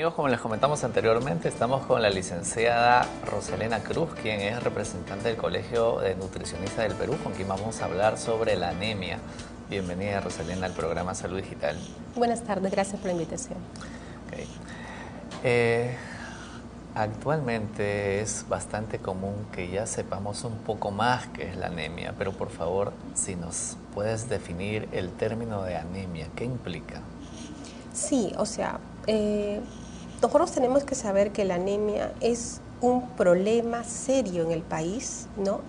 amigos, como les comentamos anteriormente, estamos con la licenciada Roselena Cruz, quien es representante del Colegio de Nutricionistas del Perú, con quien vamos a hablar sobre la anemia. Bienvenida, Roselena, al programa Salud Digital. Buenas tardes, gracias por la invitación. Okay. Actualmente es bastante común que ya sepamos un poco más qué es la anemia, pero por favor, si nos puedes definir el término de anemia, ¿qué implica? Sí, nosotros tenemos que saber que la anemia es un problema serio en el país, ¿no?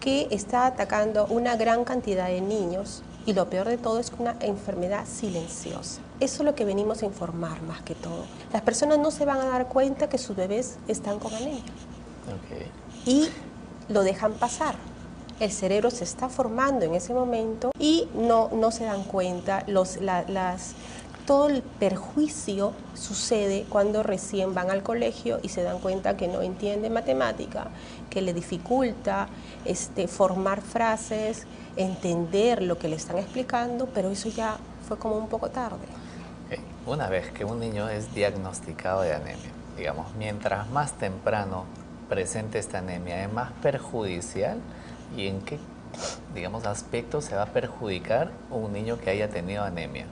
Que está atacando una gran cantidad de niños y lo peor de todo es una enfermedad silenciosa. Eso es lo que venimos a informar más que todo. Las personas no se van a dar cuenta que sus bebés están con anemia. Okay. Y lo dejan pasar. El cerebro se está formando en ese momento y no se dan cuenta. Todo el perjuicio sucede cuando recién van al colegio y se dan cuenta que no entienden matemática, que le dificulta formar frases, entender lo que le están explicando, pero eso ya fue como un poco tarde. Okay. Una vez que un niño es diagnosticado de anemia, digamos, mientras más temprano presente esta anemia, ¿es más perjudicial? ¿Y en qué, digamos, aspectos se va a perjudicar un niño que haya tenido anemia?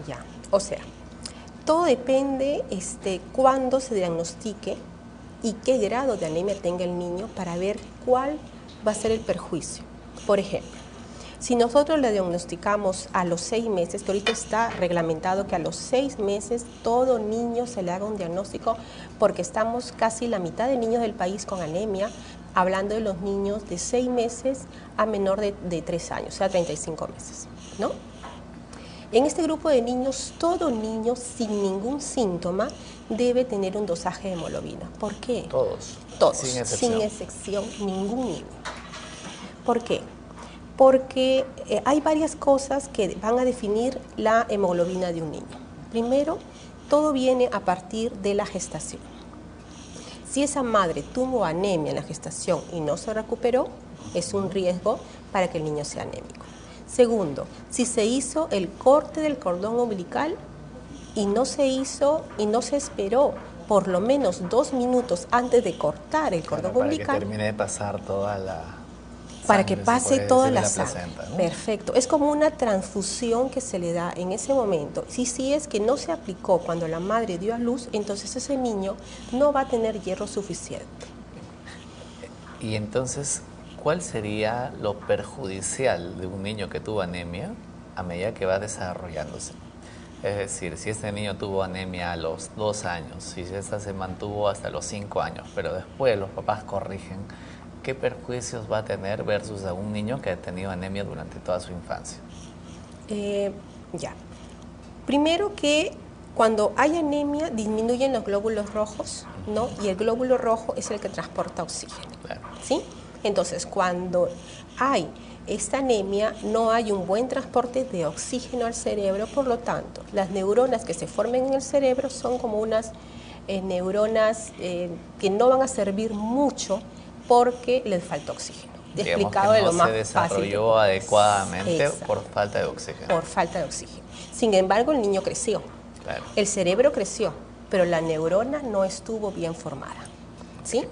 Ya, todo depende cuándo se diagnostique y qué grado de anemia tenga el niño para ver cuál va a ser el perjuicio. Por ejemplo, si nosotros le diagnosticamos a los 6 meses, que ahorita está reglamentado que a los 6 meses todo niño se le haga un diagnóstico, porque estamos casi la mitad de niños del país con anemia, hablando de los niños de 6 meses a menor de 3 años, o sea, 35 meses, ¿no? En este grupo de niños, todo niño sin ningún síntoma debe tener un dosaje de hemoglobina. ¿Por qué? Todos. Todos, Sin excepción, ningún niño. ¿Por qué? Porque hay varias cosas que van a definir la hemoglobina de un niño. Primero, todo viene a partir de la gestación. Si esa madre tuvo anemia en la gestación y no se recuperó, es un riesgo para que el niño sea anémico. Segundo, si se hizo el corte del cordón umbilical y no se hizo y no se esperó por lo menos 2 minutos antes de cortar el cordón umbilical. Para que termine de pasar toda la para que pase toda la sangre. Placenta, ¿no? Perfecto. Es como una transfusión que se le da en ese momento. Si es que no se aplicó cuando la madre dio a luz, entonces ese niño no va a tener hierro suficiente. Y entonces, ¿cuál sería lo perjudicial de un niño que tuvo anemia a medida que va desarrollándose? Es decir, si este niño tuvo anemia a los 2 años, si esta se mantuvo hasta los 5 años, pero después los papás corrigen, ¿qué perjuicios va a tener versus a un niño que ha tenido anemia durante toda su infancia? Primero que cuando hay anemia disminuyen los glóbulos rojos, ¿no? Y el glóbulo rojo es el que transporta oxígeno. Claro. ¿Sí? Entonces, cuando hay esta anemia, no hay un buen transporte de oxígeno al cerebro, por lo tanto, las neuronas que se formen en el cerebro son como unas neuronas que no van a servir mucho porque les falta oxígeno. Explicado de lo más fácil. No se desarrolló adecuadamente. Exacto. Por falta de oxígeno. Por falta de oxígeno. Sin embargo, el niño creció. Claro. El cerebro creció, pero la neurona no estuvo bien formada. ¿Sí?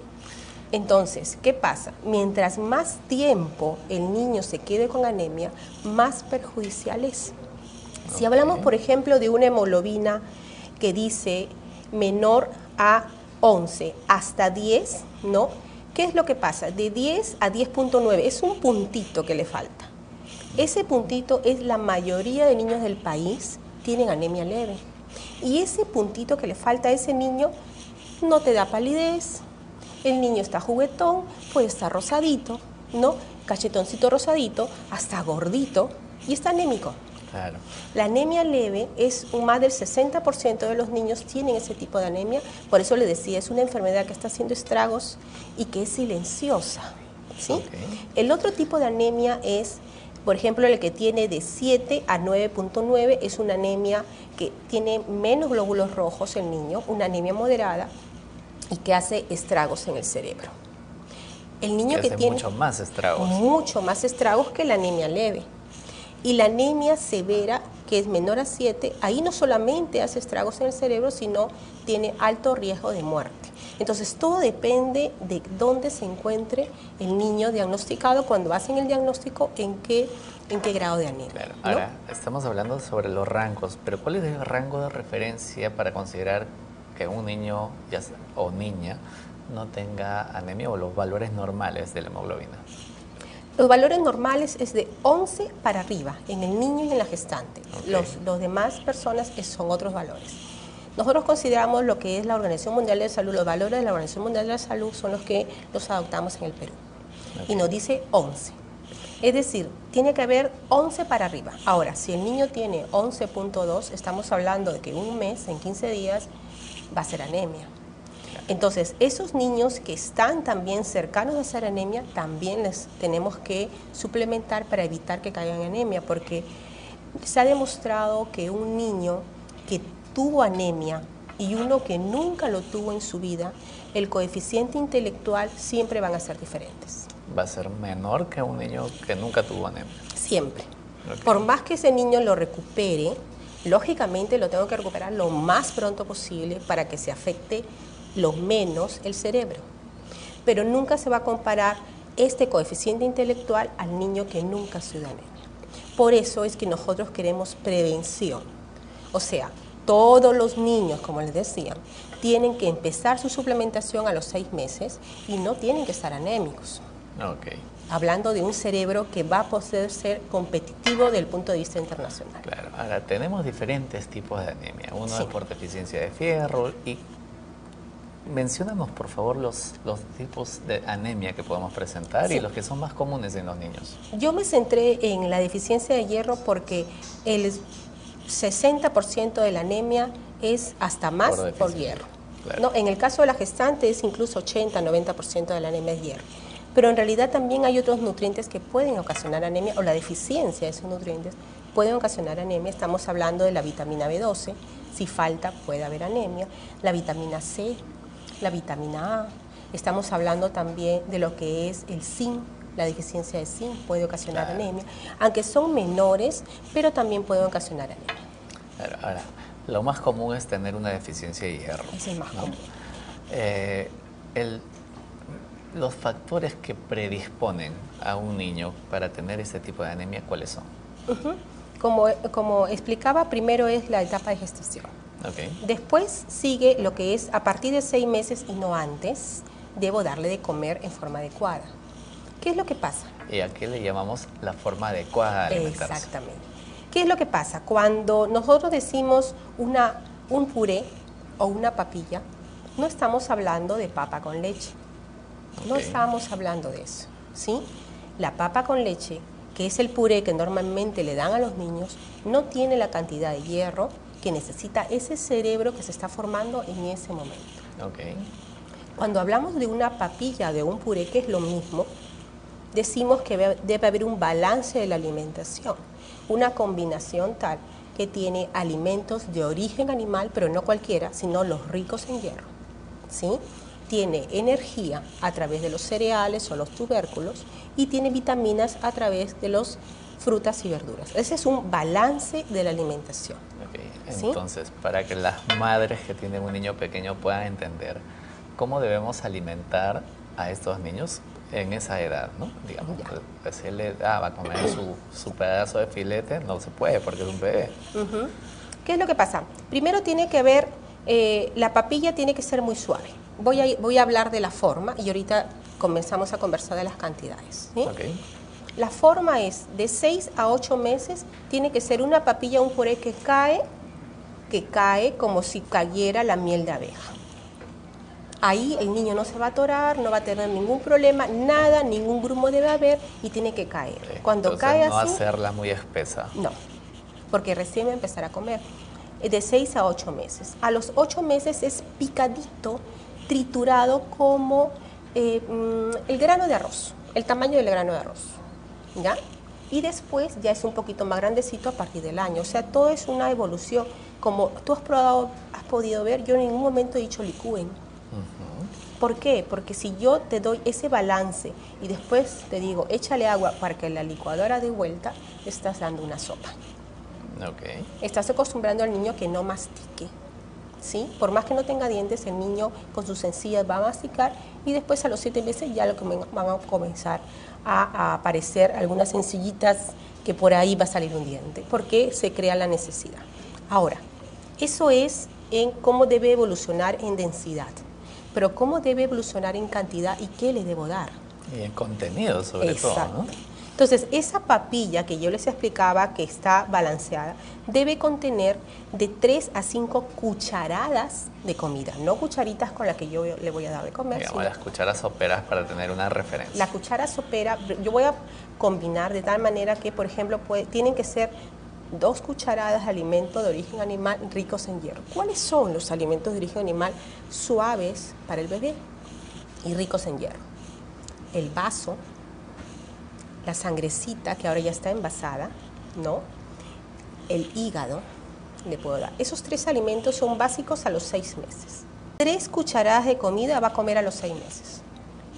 Entonces, ¿qué pasa? Mientras más tiempo el niño se quede con anemia, más perjudicial es. Si hablamos, por ejemplo, de una hemoglobina que dice menor a 11 hasta 10, ¿no? ¿Qué es lo que pasa? De 10 a 10.9 es un puntito que le falta. Ese puntito es la mayoría de niños del país tienen anemia leve. Y ese puntito que le falta a ese niño no te da palidez. El niño está juguetón, puede estar rosadito, ¿no? Cachetoncito rosadito, hasta gordito y está anémico. Claro. La anemia leve es más del 60% de los niños tienen ese tipo de anemia, por eso le decía, es una enfermedad que está haciendo estragos y que es silenciosa, ¿sí? Okay. El otro tipo de anemia es, por ejemplo, el que tiene de 7 a 9.9, es una anemia que tiene menos glóbulos rojos el niño, una anemia moderada y que hace estragos en el cerebro. El niño que tiene mucho más estragos. Mucho más estragos que la anemia leve. Y la anemia severa, que es menor a 7, ahí no solamente hace estragos en el cerebro, sino tiene alto riesgo de muerte. Entonces, todo depende de dónde se encuentre el niño diagnosticado, cuando hacen el diagnóstico, en qué grado de anemia. Claro. ¿No? Ahora, estamos hablando sobre los rangos, pero ¿cuál es el rango de referencia para considerar que un niño o niña no tenga anemia o los valores normales de la hemoglobina? Los valores normales es de 11 para arriba, en el niño y en la gestante. Okay. Los demás personas son otros valores. Nosotros consideramos lo que es la Organización Mundial de la Salud, los valores de la Organización Mundial de la Salud son los que los adoptamos en el Perú. Okay. Y nos dice 11. Es decir, tiene que haber 11 para arriba. Ahora, si el niño tiene 11.2, estamos hablando de que un mes, en 15 días, va a ser anemia. Entonces, esos niños que están también cercanos a ser anemia, también les tenemos que suplementar para evitar que caigan en anemia, porque se ha demostrado que un niño que tuvo anemia y uno que nunca lo tuvo en su vida, el coeficiente intelectual siempre van a ser diferentes. ¿Va a ser menor que un niño que nunca tuvo anemia? Siempre. Okay. Por más que ese niño lo recupere, lógicamente lo tengo que recuperar lo más pronto posible para que se afecte lo menos el cerebro. Pero nunca se va a comparar este coeficiente intelectual al niño que nunca sufrió anemia. Por eso es que nosotros queremos prevención. O sea, todos los niños, como les decía, tienen que empezar su suplementación a los 6 meses y no tienen que estar anémicos. Okay. Hablando de un cerebro que va a poder ser competitivo desde el punto de vista internacional. Claro. Ahora, tenemos diferentes tipos de anemia. Uno Sí. es por deficiencia de fierro y... Menciónanos, por favor, los tipos de anemia que podemos presentar Sí. y los que son más comunes en los niños. Yo me centré en la deficiencia de hierro porque el 60% de la anemia es hasta más por hierro. Claro. ¿No? En el caso de la gestante es incluso 80-90% de la anemia es hierro. Pero en realidad también hay otros nutrientes que pueden ocasionar anemia, o la deficiencia de esos nutrientes pueden ocasionar anemia. Estamos hablando de la vitamina B12, si falta puede haber anemia, la vitamina C, la vitamina A. Estamos hablando también de lo que es el zinc, la deficiencia de zinc puede ocasionar Claro. anemia, aunque son menores, pero también pueden ocasionar anemia. Claro. Ahora, lo más común es tener una deficiencia de hierro. Es el más ¿no? común. Los factores que predisponen a un niño para tener este tipo de anemia, ¿cuáles son? Como explicaba, primero es la etapa de gestación. Okay. Después sigue lo que es a partir de 6 meses y no antes, debo darle de comer en forma adecuada. ¿Qué es lo que pasa? Y aquí le llamamos la forma adecuada de alimentarse. Exactamente. ¿Qué es lo que pasa? Cuando nosotros decimos un puré o una papilla, no estamos hablando de papa con leche. No Ok. estamos hablando de eso, ¿sí? La papa con leche, que es el puré que normalmente le dan a los niños, no tiene la cantidad de hierro que necesita ese cerebro que se está formando en ese momento. Okay. Cuando hablamos de una papilla, de un puré, que es lo mismo, decimos que debe haber un balance de la alimentación, una combinación tal que tiene alimentos de origen animal, pero no cualquiera, sino los ricos en hierro, ¿sí? Tiene energía a través de los cereales o los tubérculos y tiene vitaminas a través de las frutas y verduras. Ese es un balance de la alimentación. Okay. ¿Sí? Entonces, para que las madres que tienen un niño pequeño puedan entender cómo debemos alimentar a estos niños en esa edad, ¿no? Digamos, decirle, va a comer su pedazo de filete, no se puede porque es un bebé. ¿Qué es lo que pasa? Primero tiene que haber, la papilla tiene que ser muy suave. Voy a hablar de la forma y ahorita comenzamos a conversar de las cantidades, ¿sí? Okay. La forma es de 6 a 8 meses, tiene que ser una papilla, un puré que cae como si cayera la miel de abeja. Ahí el niño no se va a atorar, no va a tener ningún problema, nada, ningún grumo debe haber y tiene que caer. Cuando Entonces, cae no así, hacerla muy espesa. no, porque recién va a empezar a comer. De 6 a 8 meses. A los 8 meses es picadito, triturado como el grano de arroz, el tamaño del grano de arroz, ¿ya? Y después ya es un poquito más grandecito a partir del año. O sea, todo es una evolución. Como tú has podido ver, yo en ningún momento he dicho licúen. ¿Por qué? Porque si yo te doy ese balance y después te digo, échale agua para que la licuadora dé vuelta, estás dando una sopa. Ok. Estás acostumbrando al niño que no mastique, ¿sí? Por más que no tenga dientes, el niño con sus encías va a masticar y después a los 7 meses ya van a comenzar a aparecer algunas sencillitas que por ahí va a salir un diente, porque se crea la necesidad. Ahora, eso es en cómo debe evolucionar en densidad, pero cómo debe evolucionar en cantidad y qué le debo dar. Y en contenido sobre todo, ¿no? Entonces, esa papilla que yo les explicaba que está balanceada debe contener de 3 a 5 cucharadas de comida, no cucharitas con las que yo le voy a dar de comer. Digamos, las cucharas soperas para tener una referencia. La cuchara sopera, yo voy a combinar de tal manera que, por ejemplo, tienen que ser 2 cucharadas de alimento de origen animal ricos en hierro. ¿Cuáles son los alimentos de origen animal suaves para el bebé y ricos en hierro? El vaso, la sangrecita que ahora ya está envasada, ¿no? El hígado, le puedo dar. Esos 3 alimentos son básicos a los 6 meses. 3 cucharadas de comida va a comer a los 6 meses.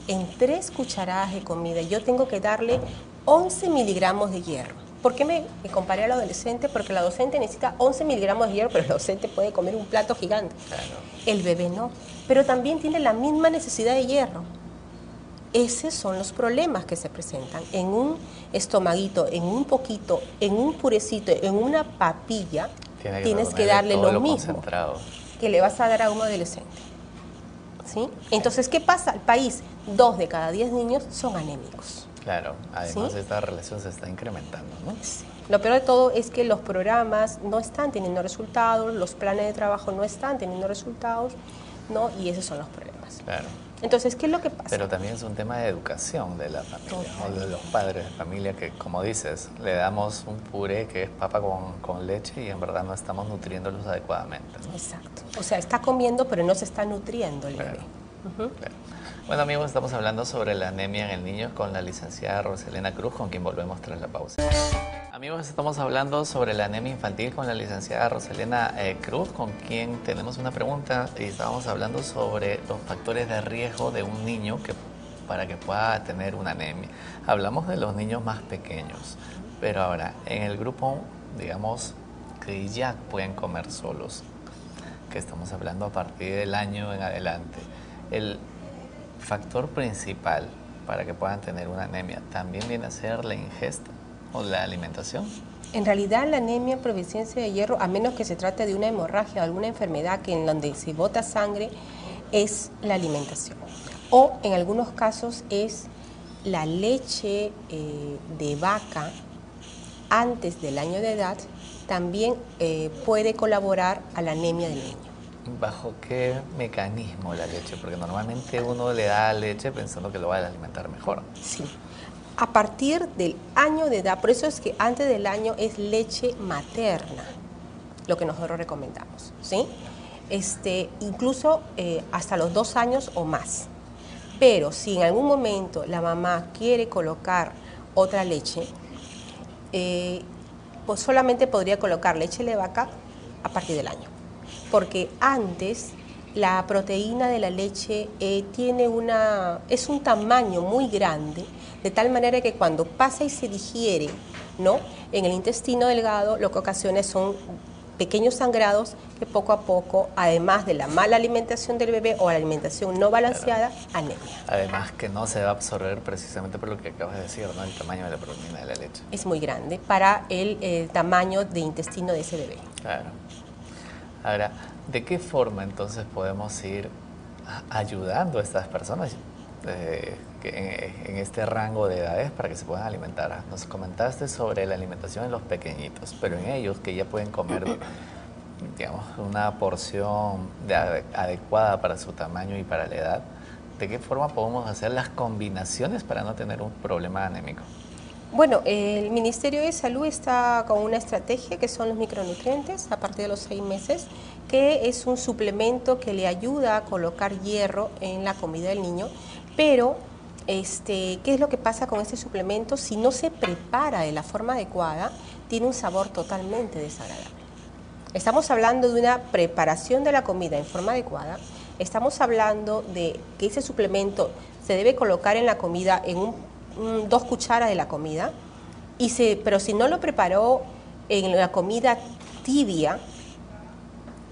En 3 cucharadas de comida yo tengo que darle 11 miligramos de hierro. ¿Por qué me comparé al adolescente? Porque el adolescente necesita 11 miligramos de hierro, pero el adolescente puede comer un plato gigante. Claro. El bebé no, pero también tiene la misma necesidad de hierro. Esos son los problemas que se presentan en un estomaguito, en un poquito, en un purecito, en una papilla. Tienes que darle lo mismo que le vas a dar a un adolescente. ¿Sí? Entonces, ¿qué pasa? El país, 2 de cada 10 niños son anémicos. Claro, además ¿Sí? Esta relación se está incrementando, ¿no? Sí. Lo peor de todo es que los programas no están teniendo resultados, los planes de trabajo no están teniendo resultados, ¿no? Y esos son los problemas. Claro. Entonces, ¿qué es lo que pasa? Pero también es un tema de educación de la familia, o de los padres de familia, que, como dices, le damos un puré que es papa con leche y en verdad no estamos nutriéndolos adecuadamente, ¿no? Exacto. O sea, está comiendo, pero no se está nutriendo el Claro. bebé. Claro. Bueno, amigos, estamos hablando sobre la anemia en el niño con la licenciada Roselena Cruz, con quien volvemos tras la pausa. Amigos, estamos hablando sobre la anemia infantil con la licenciada Roselena Cruz, con quien tenemos una pregunta y estábamos hablando sobre los factores de riesgo de un niño para que pueda tener una anemia. Hablamos de los niños más pequeños, pero ahora, en el grupo, digamos, que ya pueden comer solos, que estamos hablando a partir del año en adelante, el factor principal para que puedan tener una anemia también viene a ser la ingesta o la alimentación. En realidad, la anemia por deficiencia de hierro, a menos que se trate de una hemorragia o alguna enfermedad en donde se bota sangre, es la alimentación. O en algunos casos es la leche de vaca antes del año de edad, también puede colaborar a la anemia del niño. ¿Bajo qué mecanismo la leche? Porque normalmente uno le da leche pensando que lo va a alimentar mejor. Sí. A partir del año de edad, por eso es que antes del año es leche materna, lo que nosotros recomendamos, ¿sí? Incluso hasta los 2 años o más. Pero si en algún momento la mamá quiere colocar otra leche, pues solamente podría colocar leche de vaca a partir del año. Porque antes la proteína de la leche es un tamaño muy grande, de tal manera que cuando pasa y se digiere, ¿no?, en el intestino delgado, lo que ocasiona son pequeños sangrados que poco a poco, además de la mala alimentación del bebé o la alimentación no balanceada, anemia. Además que no se va a absorber precisamente por lo que acabas de decir, ¿no?, el tamaño de la proteína de la leche. Es muy grande para el tamaño de intestino de ese bebé. Claro. Ahora, ¿de qué forma entonces podemos ir ayudando a estas personas en este rango de edades para que se puedan alimentar? Nos comentaste sobre la alimentación en los pequeñitos, pero en ellos que ya pueden comer, digamos, una porción adecuada para su tamaño y para la edad, ¿de qué forma podemos hacer las combinaciones para no tener un problema anémico? Bueno, el Ministerio de Salud está con una estrategia que son los micronutrientes a partir de los 6 meses, que es un suplemento que le ayuda a colocar hierro en la comida del niño, pero ¿qué es lo que pasa con este suplemento? Si no se prepara de la forma adecuada, tiene un sabor totalmente desagradable. Estamos hablando de una preparación de la comida en forma adecuada, estamos hablando de que ese suplemento se debe colocar en la comida en 2 cucharas de la comida, pero si no lo preparó en la comida tibia,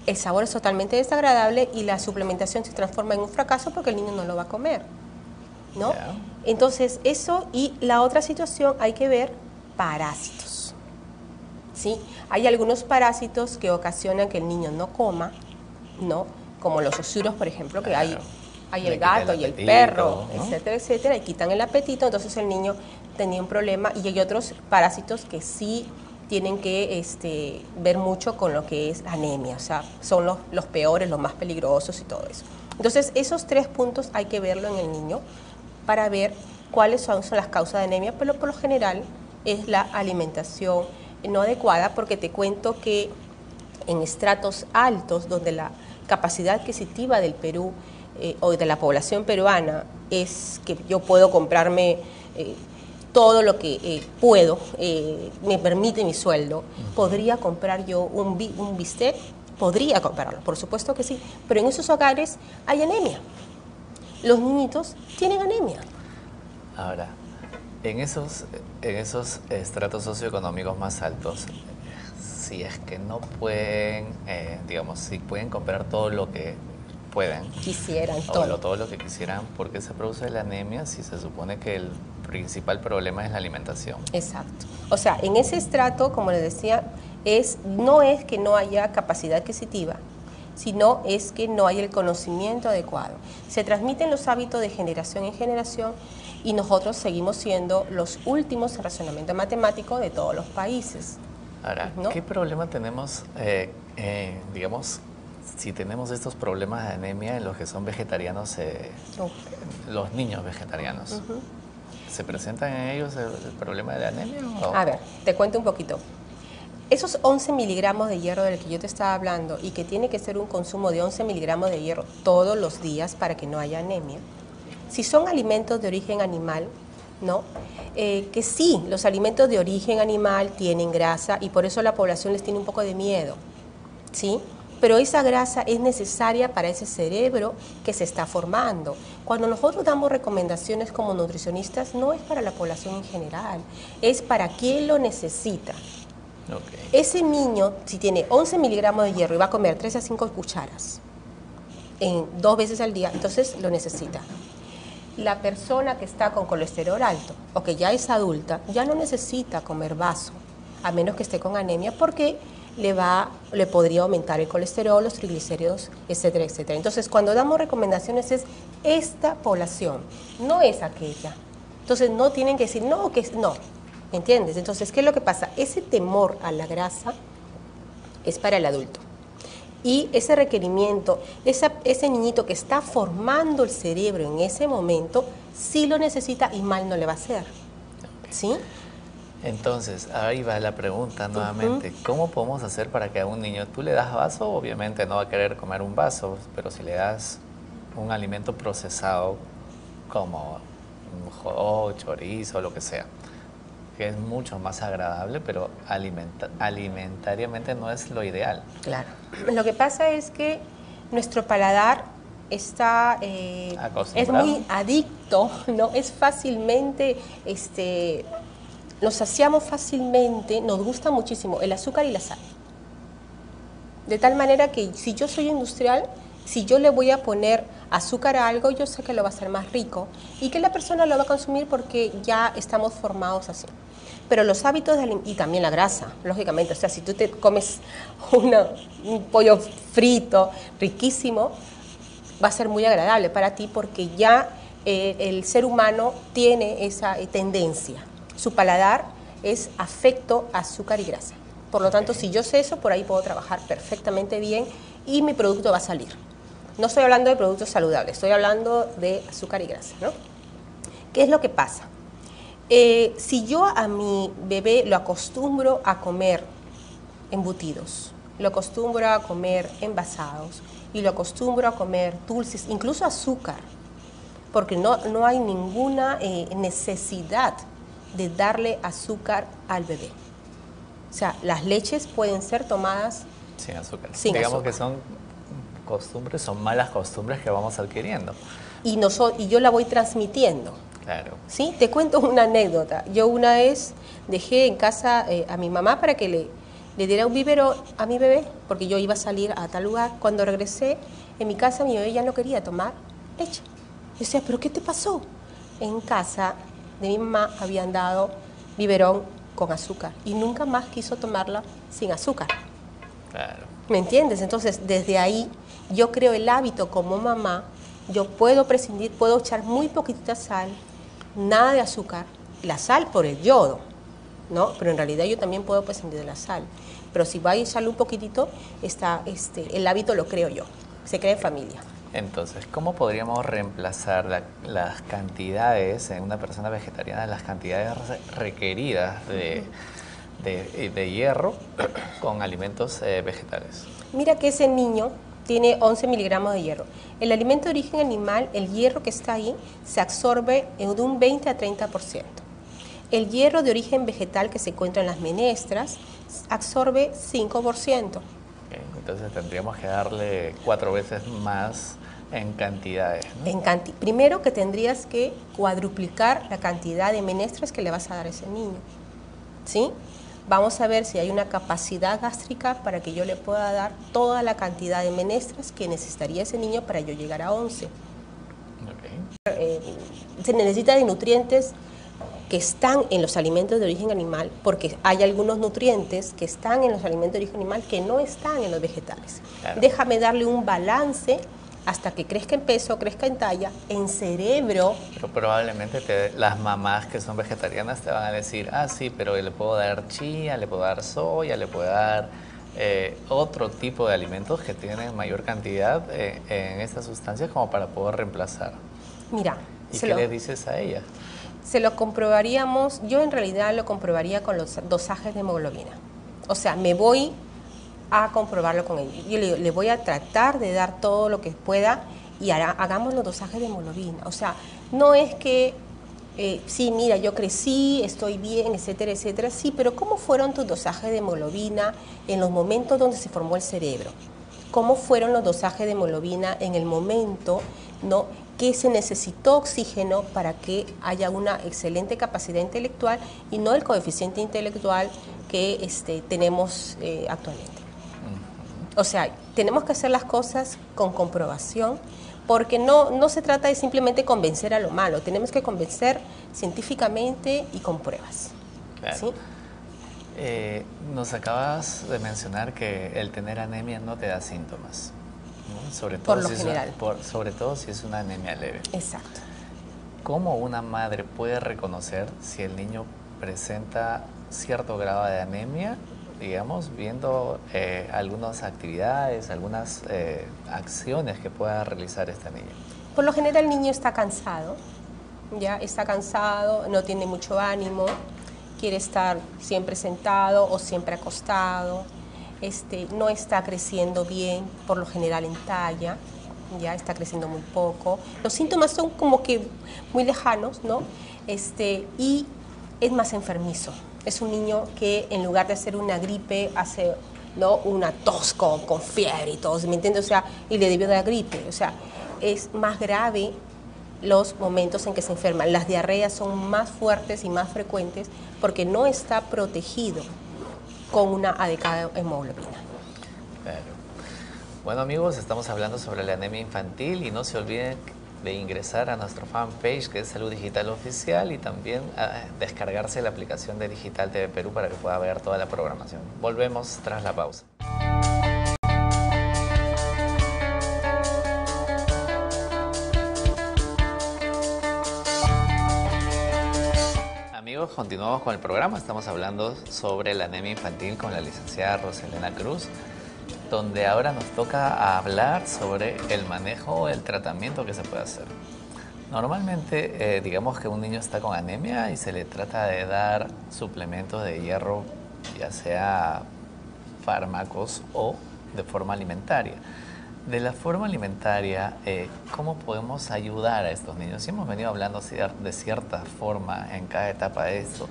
el sabor es totalmente desagradable y la suplementación se transforma en un fracaso porque el niño no lo va a comer, ¿no? Yeah. Entonces, eso, y la otra situación, hay que ver parásitos, ¿sí? Hay algunos parásitos que ocasionan que el niño no coma, ¿no? Como los osuros, por ejemplo, que hay el gato y el perro, ¿no? Etcétera, etcétera, y quitan el apetito, entonces el niño tenía un problema. Y hay otros parásitos que sí tienen que ver mucho con lo que es anemia, o sea, son los peores, los más peligrosos y todo eso. Entonces, esos 3 puntos hay que verlo en el niño para ver cuáles son las causas de anemia, pero por lo general es la alimentación no adecuada, porque te cuento que en estratos altos, donde la capacidad adquisitiva del Perú o de la población peruana es que yo puedo comprarme todo lo que puedo, me permite mi sueldo, ¿podría comprar yo un bistec? Podría comprarlo, por supuesto que sí, pero en esos hogares hay anemia. Los niñitos tienen anemia. Ahora, en esos estratos socioeconómicos más altos, si es que no pueden, digamos, si pueden comprar todo lo que pueden, quisieran todo lo que quisieran, ¿por qué se produce la anemia si se supone que el principal problema es la alimentación? Exacto. O sea, en ese estrato, como les decía, no es que no haya capacidad adquisitiva, sino es que no hay el conocimiento adecuado. Se transmiten los hábitos de generación en generación y nosotros seguimos siendo los últimos en razonamiento matemático de todos los países. Ahora, ¿no? ¿Qué problema tenemos, digamos, si tenemos estos problemas de anemia en los que son vegetarianos, los niños vegetarianos? ¿Se presentan en ellos el problema de la anemia? ¿O? A ver, te cuento un poquito. Esos 11 miligramos de hierro del que yo te estaba hablando y que tiene que ser un consumo de 11 miligramos de hierro todos los días para que no haya anemia. Si son alimentos de origen animal, ¿no? Que sí, los alimentos de origen animal tienen grasa y por eso la población les tiene un poco de miedo, ¿sí? Pero esa grasa es necesaria para ese cerebro que se está formando. Cuando nosotros damos recomendaciones como nutricionistas, no es para la población en general, es para quien lo necesita. Okay. Ese niño, si tiene 11 miligramos de hierro y va a comer 3 a 5 cucharas 2 veces al día, entonces lo necesita. La persona que está con colesterol alto o que ya es adulta, ya no necesita comer vaso, a menos que esté con anemia, porque le podría aumentar el colesterol, los triglicéridos, etcétera, etcétera. Entonces, cuando damos recomendaciones es esta población, no es aquella. Entonces, no tienen que decir, no, ¿me entiendes? Entonces, ¿qué es lo que pasa? Ese temor a la grasa es para el adulto. Y ese requerimiento, ese niñito que está formando el cerebro en ese momento, sí lo necesita y mal no le va a hacer. ¿Sí? Entonces, ahí va la pregunta nuevamente. ¿Cómo podemos hacer para que a un niño, tú le das vaso, obviamente no va a querer comer un vaso, pero si le das un alimento procesado como un hot, chorizo, lo que sea, que es mucho más agradable, pero alimentariamente no es lo ideal? Claro. Lo que pasa es que nuestro paladar está es muy adicto, ¿no? Es fácilmente nos saciamos fácilmente, nos gusta muchísimo el azúcar y la sal. De tal manera que si yo soy industrial, si yo le voy a poner azúcar a algo, yo sé que lo va a hacer más rico y que la persona lo va a consumir porque ya estamos formados así. Pero los hábitos y también la grasa, lógicamente, o sea, si tú te comes un pollo frito riquísimo, va a ser muy agradable para ti porque ya el ser humano tiene esa tendencia. Su paladar es afecto a azúcar y grasa. Por lo tanto, si yo sé eso, por ahí puedo trabajar perfectamente bien y mi producto va a salir. No estoy hablando de productos saludables, estoy hablando de azúcar y grasa, ¿no? ¿Qué es lo que pasa? Si yo a mi bebé lo acostumbro a comer embutidos, lo acostumbro a comer envasados y lo acostumbro a comer dulces, incluso azúcar, porque no hay ninguna necesidad de darle azúcar al bebé. O sea, las leches pueden ser tomadas sin azúcar. Digamos azúcar. Que son costumbres, son malas costumbres que vamos adquiriendo. Y yo la voy transmitiendo. Claro. ¿Sí? Te cuento una anécdota. Yo una vez dejé en casa a mi mamá para que le diera un biberón a mi bebé, porque yo iba a salir a tal lugar. Cuando regresé, en mi casa mi bebé ya no quería tomar leche. Yo decía, ¿pero qué te pasó? En casa de mi mamá habían dado biberón con azúcar y nunca más quiso tomarla sin azúcar. Claro. ¿Me entiendes? Entonces, desde ahí yo creo el hábito como mamá, yo puedo prescindir, puedo echar muy poquitita sal, nada de azúcar, la sal por el yodo, ¿no? Pero en realidad yo también puedo prescindir de la sal. Pero si va a echarle un poquitito, el hábito lo creo yo, se crea en familia. Entonces, ¿cómo podríamos reemplazar las cantidades en una persona vegetariana, las cantidades requeridas de hierro con alimentos vegetales? Mira que ese niño tiene 11 miligramos de hierro. El alimento de origen animal, el hierro que está ahí, se absorbe de un 20 a 30%. El hierro de origen vegetal que se encuentra en las menestras absorbe 5%. Okay, entonces tendríamos que darle 4 veces más en cantidades, ¿no? Primero que tendrías que cuadruplicar la cantidad de menestras que le vas a dar a ese niño, ¿sí? Vamos a ver si hay una capacidad gástrica para que yo le pueda dar toda la cantidad de menestras que necesitaría ese niño para yo llegar a 11. Okay. Se necesita de nutrientes que están en los alimentos de origen animal, porque hay algunos nutrientes que están en los alimentos de origen animal que no están en los vegetales. Claro. Déjame darle un balance hasta que crezca en peso, crezca en talla, en cerebro. Pero probablemente las mamás que son vegetarianas te van a decir, ah, sí, pero le puedo dar chía, le puedo dar soya, le puedo dar otro tipo de alimentos que tienen mayor cantidad en estas sustancias como para poder reemplazar. Mira. ¿Y qué le dices a ella? Se lo comprobaríamos, yo en realidad lo comprobaría con los dosajes de hemoglobina. O sea, me voy a comprobarlo con él. Yo le voy a tratar de dar todo lo que pueda y hagamos los dosajes de hemoglobina. O sea, no es que, sí, mira, yo crecí, estoy bien, etcétera, etcétera. Sí, pero ¿cómo fueron tus dosajes de hemoglobina en los momentos donde se formó el cerebro? ¿Cómo fueron los dosajes de hemoglobina en el momento, ¿no?, que se necesitó oxígeno para que haya una excelente capacidad intelectual y no el coeficiente intelectual que tenemos actualmente? O sea, tenemos que hacer las cosas con comprobación, porque no se trata de simplemente convencer a lo malo, tenemos que convencer científicamente y con pruebas. Claro. ¿Sí? Nos acabas de mencionar que el tener anemia no te da síntomas, ¿no? Sobre todo por lo general. Sobre todo si es una anemia leve. Exacto. ¿Cómo una madre puede reconocer si el niño presenta cierto grado de anemia, digamos, viendo algunas actividades, algunas acciones que pueda realizar este niño? Por lo general el niño está cansado, ya está cansado, no tiene mucho ánimo, quiere estar siempre sentado o siempre acostado, no está creciendo bien, por lo general en talla, ya está creciendo muy poco. Los síntomas son como que muy lejanos, ¿no? Y es más enfermizo. Es un niño que en lugar de hacer una gripe hace, ¿no?, una tos con fiebre y tos, ¿me entiendes? O sea, y le debió dar gripe. O sea, es más grave los momentos en que se enferman. Las diarreas son más fuertes y más frecuentes porque no está protegido con una adecuada hemoglobina. Claro. Bueno, amigos, estamos hablando sobre la anemia infantil y no se olviden de ingresar a nuestro fanpage que es Salud Digital Oficial y también a descargarse la aplicación de Digital TV Perú para que pueda ver toda la programación. Volvemos tras la pausa. Amigos, continuamos con el programa. Estamos hablando sobre la anemia infantil con la licenciada Roselena Cruz, donde ahora nos toca hablar sobre el manejo o el tratamiento que se puede hacer. Normalmente, digamos que un niño está con anemia y se le trata de dar suplementos de hierro, ya sea fármacos o de forma alimentaria. De la forma alimentaria, ¿cómo podemos ayudar a estos niños? Sí hemos venido hablando de cierta forma en cada etapa de estos,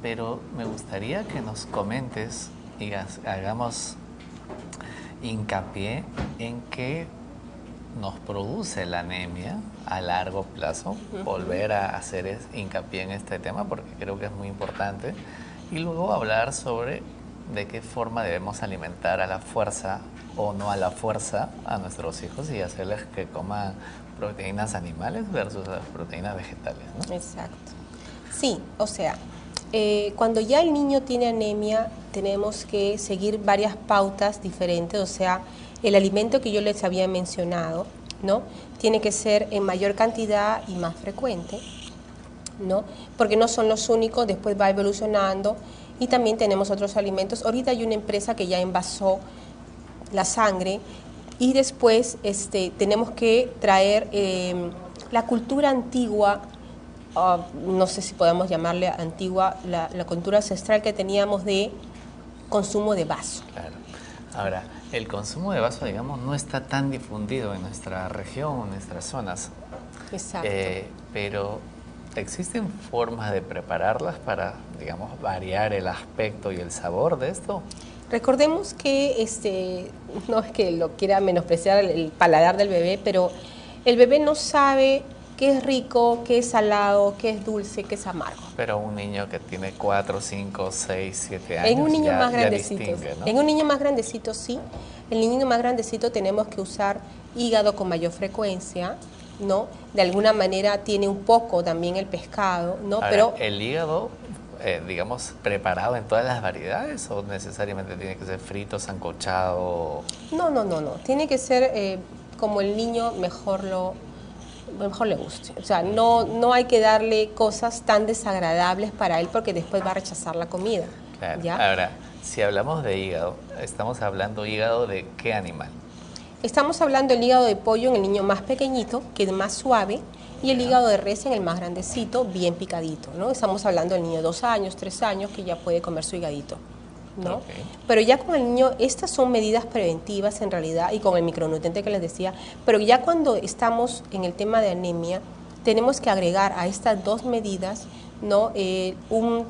pero me gustaría que nos comentes y hagamos hincapié en qué nos produce la anemia a largo plazo, volver a hacer hincapié en este tema porque creo que es muy importante, y luego hablar sobre de qué forma debemos alimentar a la fuerza o no a la fuerza a nuestros hijos y hacerles que coman proteínas animales versus las proteínas vegetales, ¿no? Exacto. Sí, o sea, cuando ya el niño tiene anemia, tenemos que seguir varias pautas diferentes, o sea, el alimento que yo les había mencionado, ¿no? Tiene que ser en mayor cantidad y más frecuente, ¿no? Porque no son los únicos, después va evolucionando y también tenemos otros alimentos. Ahorita hay una empresa que ya envasó la sangre y después tenemos que traer la cultura antigua, no sé si podemos llamarle antigua, la cultura ancestral que teníamos de consumo de vaso. Claro. Ahora, el consumo de vaso, digamos, no está tan difundido en nuestra región, en nuestras zonas. Exacto. Pero ¿existen formas de prepararlas para, digamos, variar el aspecto y el sabor de esto? Recordemos que, no es que lo quiera menospreciar el paladar del bebé, pero el bebé no sabe qué es rico, qué es salado, qué es dulce, qué es amargo. Pero un niño que tiene 4, 5, 6, 7 años En un niño más ya grandecito, distingue, ¿no? en un niño más grandecito sí. En el niño más grandecito tenemos que usar hígado con mayor frecuencia, ¿no? De alguna manera tiene un poco también el pescado, ¿no? Ahora, pero ¿el hígado, digamos, preparado en todas las variedades o necesariamente tiene que ser frito, sancochado? no. Tiene que ser como el niño mejor le guste. O sea, no hay que darle cosas tan desagradables para él porque después va a rechazar la comida. Claro. ¿Ya? Ahora, si hablamos de hígado, estamos hablando hígado de ¿qué animal? Estamos hablando del hígado de pollo en el niño más pequeñito, que es más suave, y el hígado de res en el más grandecito, bien picadito, ¿no? Estamos hablando del niño de 2 años, 3 años, que ya puede comer su hígadito, ¿no? Okay. Pero ya con el niño, estas son medidas preventivas en realidad, y con el micronutriente que les decía, pero ya cuando estamos en el tema de anemia, tenemos que agregar a estas 2 medidas, ¿no? un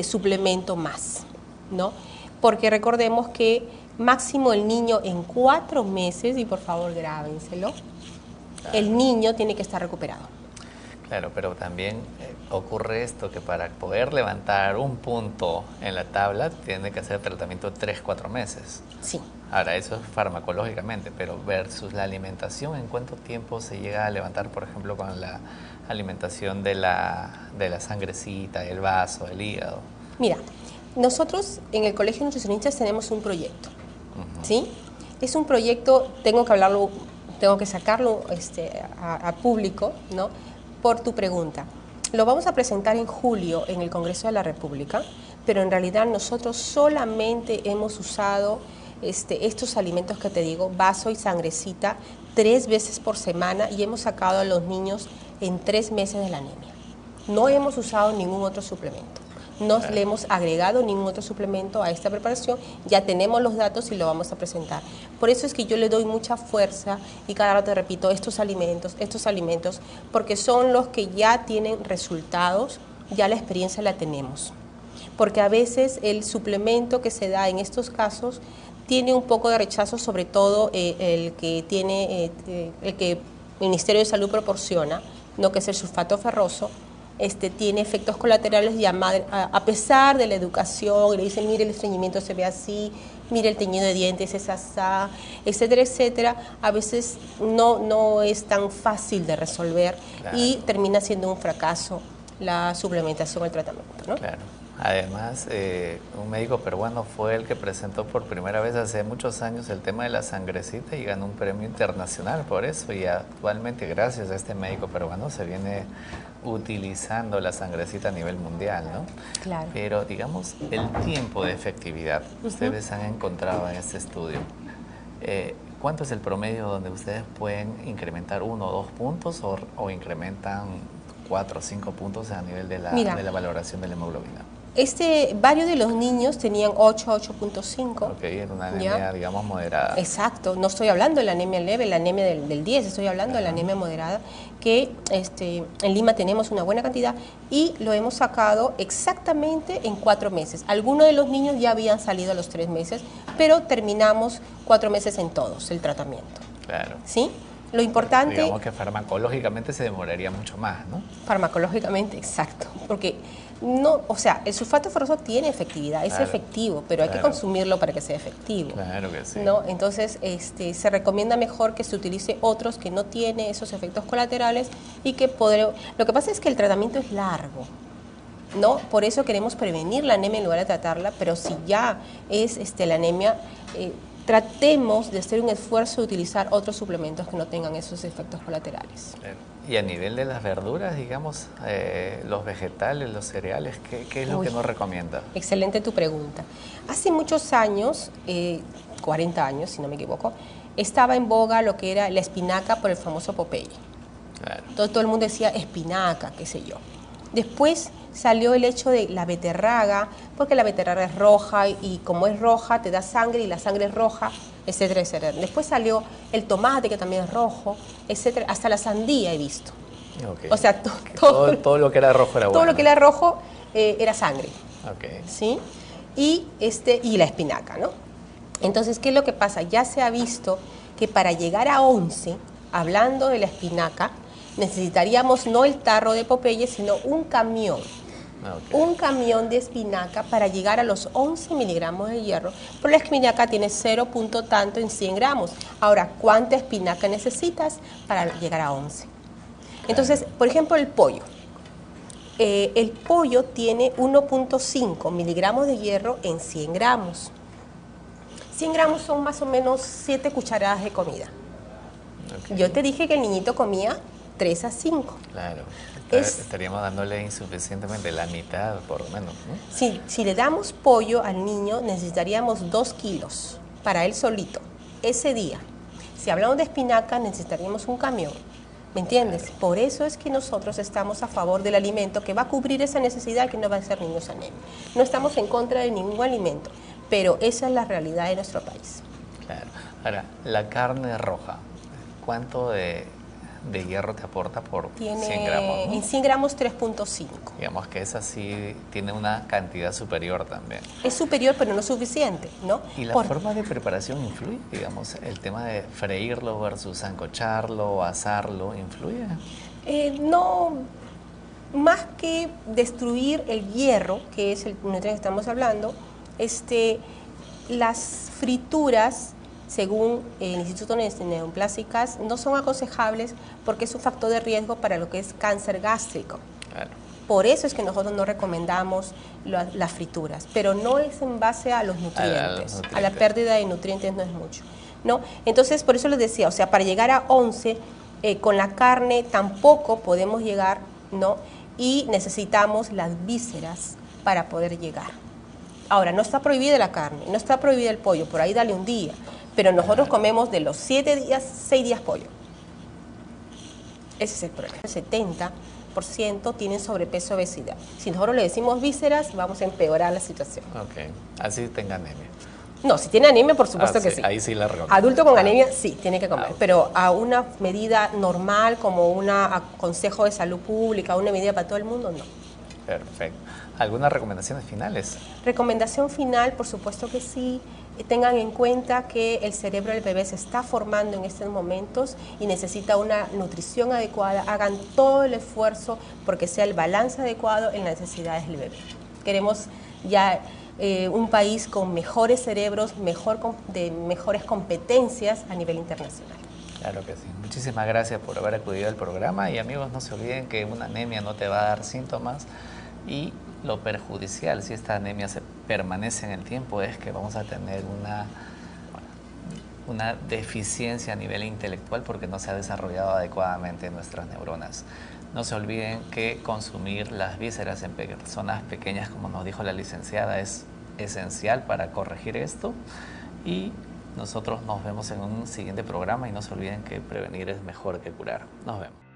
suplemento más, ¿no? Porque recordemos que máximo el niño en 4 meses, y por favor grábenselo, el niño tiene que estar recuperado. Claro, pero también ocurre esto que para poder levantar un punto en la tabla tiene que hacer tratamiento 3, 4 meses. Sí. Ahora, eso es farmacológicamente, pero versus la alimentación, ¿en cuánto tiempo se llega a levantar, por ejemplo, con la alimentación de la sangrecita, el vaso, el hígado? Mira, nosotros en el Colegio de Nutricionistas tenemos un proyecto, ¿sí? Es un proyecto, tengo que sacarlo a público, ¿no? Por tu pregunta. Lo vamos a presentar en julio en el Congreso de la República, pero en realidad nosotros solamente hemos usado estos alimentos que te digo, vaso y sangrecita, 3 veces por semana y hemos sacado a los niños en 3 meses de la anemia. No hemos usado ningún otro suplemento. No le hemos agregado ningún otro suplemento a esta preparación, ya tenemos los datos y lo vamos a presentar. Por eso es que yo le doy mucha fuerza y cada rato te repito, estos alimentos, porque son los que ya tienen resultados, ya la experiencia la tenemos. Porque a veces el suplemento que se da en estos casos tiene un poco de rechazo, sobre todo el que el Ministerio de Salud proporciona, no que es el sulfato ferroso. Tiene efectos colaterales y a pesar de la educación, le dicen, mire, el estreñimiento se ve así, mire, el teñido de dientes es así, etcétera, etcétera, a veces no es tan fácil de resolver. Claro. Y termina siendo un fracaso la suplementación, el tratamiento, ¿no? Claro. Además, un médico peruano fue el que presentó por primera vez hace muchos años el tema de la sangrecita y ganó un premio internacional por eso, y actualmente gracias a este médico peruano se viene utilizando la sangrecita a nivel mundial, ¿no? Claro. Pero digamos, el tiempo de efectividad, ustedes han encontrado en este estudio, ¿cuánto es el promedio donde ustedes pueden incrementar 1 o 2 puntos o incrementan 4 o 5 puntos a nivel de la valoración de la hemoglobina? Varios de los niños tenían 8, 8.5. Ok, era una anemia, digamos, moderada. Exacto, no estoy hablando de la anemia leve, la anemia del 10, estoy hablando de la anemia moderada, que en Lima tenemos una buena cantidad y lo hemos sacado exactamente en 4 meses. Algunos de los niños ya habían salido a los 3 meses, pero terminamos 4 meses en todos el tratamiento. Claro. ¿Sí? Lo importante... Digamos que farmacológicamente se demoraría mucho más, ¿no? Farmacológicamente, exacto, porque no, o sea, el sulfato ferroso tiene efectividad, es efectivo, pero hay que consumirlo para que sea efectivo. Claro que sí. ¿No? Entonces, se recomienda mejor que se utilice otros que no tienen esos efectos colaterales y que lo que pasa es que el tratamiento es largo, ¿no? Por eso queremos prevenir la anemia en lugar de tratarla, pero si ya es la anemia, tratemos de hacer un esfuerzo de utilizar otros suplementos que no tengan esos efectos colaterales. Y a nivel de las verduras, digamos, los vegetales, los cereales, ¿qué es lo que nos recomienda? Excelente tu pregunta. Hace muchos años, 40 años si no me equivoco, estaba en boga lo que era la espinaca por el famoso Popeye. Claro. Todo el mundo decía espinaca, qué sé yo. Después salió el hecho de la beterraga, porque la beterraga es roja y como es roja te da sangre y la sangre es roja, etcétera, etcétera. Después salió el tomate, que también es rojo, etcétera. Hasta la sandía he visto. Okay. O sea, todo lo que era rojo era bueno. Todo lo que era rojo era sangre. Okay. ¿Sí? Y la espinaca, ¿no? Entonces, ¿qué es lo que pasa? Ya se ha visto que para llegar a 11, hablando de la espinaca, necesitaríamos no el tarro de Popeye, sino un camión. Okay. Un camión de espinaca para llegar a los 11 miligramos de hierro, pero la espinaca tiene 0. tanto en 100 gramos. Ahora, ¿cuánta espinaca necesitas para llegar a 11? Entonces, por ejemplo, el pollo. El pollo tiene 1.5 miligramos de hierro en 100 gramos. 100 gramos son más o menos 7 cucharadas de comida. Okay. Yo te dije que el niñito comía 3 a 5. Claro, estaríamos dándole insuficientemente la mitad por lo menos, ¿no? Si le damos pollo al niño, necesitaríamos 2 kilos para él solito, ese día. Si hablamos de espinaca, necesitaríamos un camión, ¿me entiendes? Claro. Por eso es que nosotros estamos a favor del alimento que va a cubrir esa necesidad, que no va a hacer niños anémicos. No estamos en contra de ningún alimento, pero esa es la realidad de nuestro país. Claro. Ahora, la carne roja, ¿cuánto de hierro te aporta por 100 gramos? ¿No? En 100 gramos 3.5. Digamos que esa sí tiene una cantidad superior también. Es superior, pero no suficiente, ¿no? ¿Y la forma de preparación influye? Digamos, el tema de freírlo versus sancocharlo o asarlo, ¿influye? No, más que destruir el hierro, que es el nutriente que estamos hablando, las frituras, según el Instituto Neoplásicas, no son aconsejables porque es un factor de riesgo para lo que es cáncer gástrico. Claro. Por eso es que nosotros no recomendamos las frituras, pero no es en base a los nutrientes, a la pérdida de nutrientes no es mucho, ¿no? Entonces, por eso les decía, o sea, para llegar a 11, con la carne tampoco podemos llegar, ¿no? Y necesitamos las vísceras para poder llegar. Ahora, no está prohibida la carne, no está prohibida el pollo, por ahí dale un día, pero nosotros comemos de los 7 días, 6 días pollo. Ese es el problema. El 70% tienen sobrepeso, obesidad. Si nosotros le decimos vísceras, vamos a empeorar la situación. Ok, así tenga anemia. No, si tiene anemia, por supuesto que sí. Ahí sí la recomiendo. Adulto con anemia, sí, tiene que comer, pero a una medida normal, como un consejo de salud pública, una medida para todo el mundo, no. Perfecto. ¿Algunas recomendaciones finales? Recomendación final, por supuesto que sí. Tengan en cuenta que el cerebro del bebé se está formando en estos momentos y necesita una nutrición adecuada. Hagan todo el esfuerzo porque sea el balance adecuado en las necesidades del bebé. Queremos ya un país con mejores cerebros, de mejores competencias a nivel internacional. Claro que sí. Muchísimas gracias por haber acudido al programa y amigos, no se olviden que una anemia no te va a dar síntomas y lo perjudicial si esta anemia se permanece en el tiempo es que vamos a tener una deficiencia a nivel intelectual porque no se ha desarrollado adecuadamente nuestras neuronas. No se olviden que consumir las vísceras en personas pequeñas, como nos dijo la licenciada, es esencial para corregir esto y nosotros nos vemos en un siguiente programa y no se olviden que prevenir es mejor que curar. Nos vemos.